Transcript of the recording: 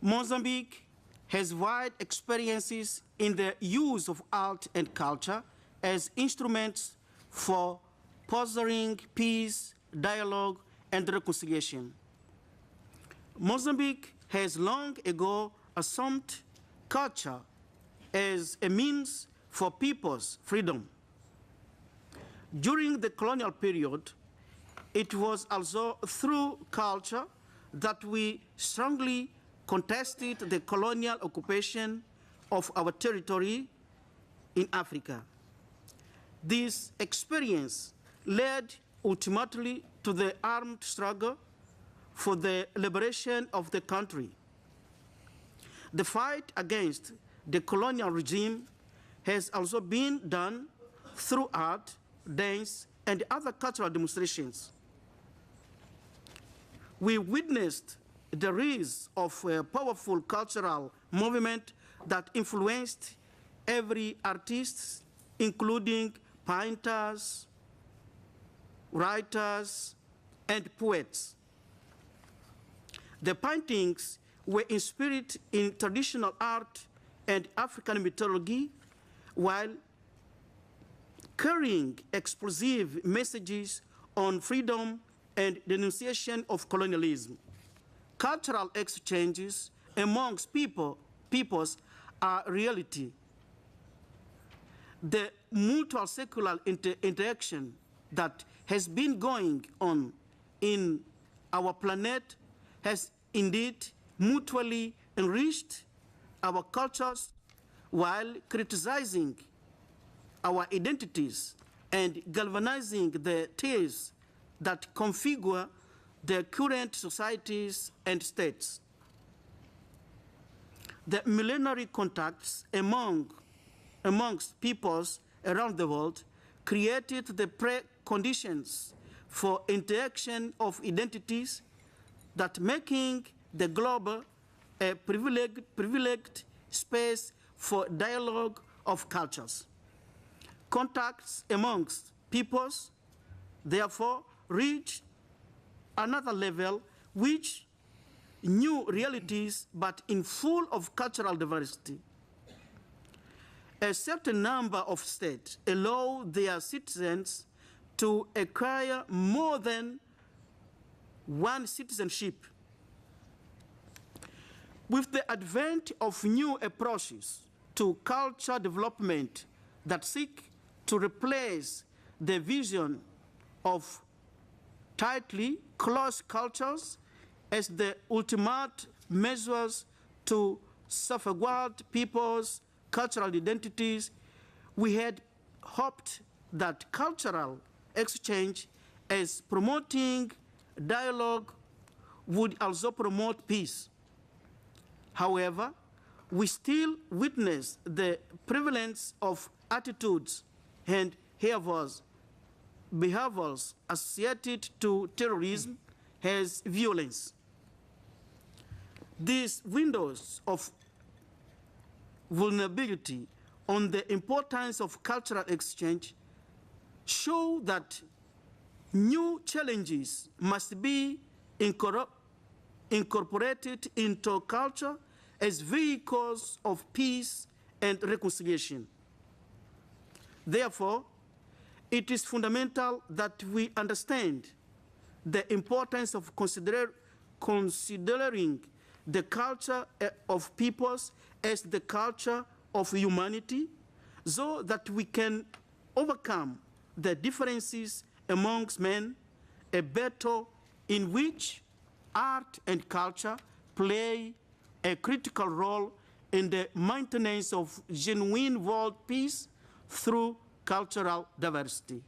Mozambique has wide experiences in the use of art and culture as instruments for fostering peace, dialogue, and reconciliation. Mozambique has long ago assumed culture as a means for people's freedom. During the colonial period, it was also through culture that we strongly contested the colonial occupation of our territory in Africa. This experience led ultimately to the armed struggle for the liberation of the country. The fight against the colonial regime has also been done through art, dance, and other cultural demonstrations. We witnessed the rise of a powerful cultural movement that influenced every artist, including painters, writers, and poets. The paintings were inspired in traditional art and African mythology, while carrying explosive messages on freedom and denunciation of colonialism. Cultural exchanges amongst peoples are reality. The mutual secular interaction that has been going on in our planet has indeed mutually enriched our cultures while criticizing our identities and galvanizing the ties that configure the current societies and states. The millenary contacts amongst peoples around the world created the preconditions for interaction of identities that making the globe a privileged space for dialogue of cultures. Contacts amongst peoples, therefore, reach another level which new realities but in full of cultural diversity. A certain number of states allow their citizens to acquire more than one citizenship. With the advent of new approaches to culture development that seek to replace the vision of tightly close cultures as the ultimate measures to salvaguard people's cultural identities, we had hoped that cultural exchange as promoting dialogue would also promote peace. However, we still witness the prevalence of attitudes and behaviors associated to terrorism as violence. These windows of vulnerability on the importance of cultural exchange show that new challenges must be incorporated into culture as vehicles of peace and reconciliation. Therefore, it is fundamental that we understand the importance of considering the culture of peoples as the culture of humanity, so that we can overcome the differences amongst men, a battle in which art and culture play a critical role in the maintenance of genuine world peace through cultural diversity.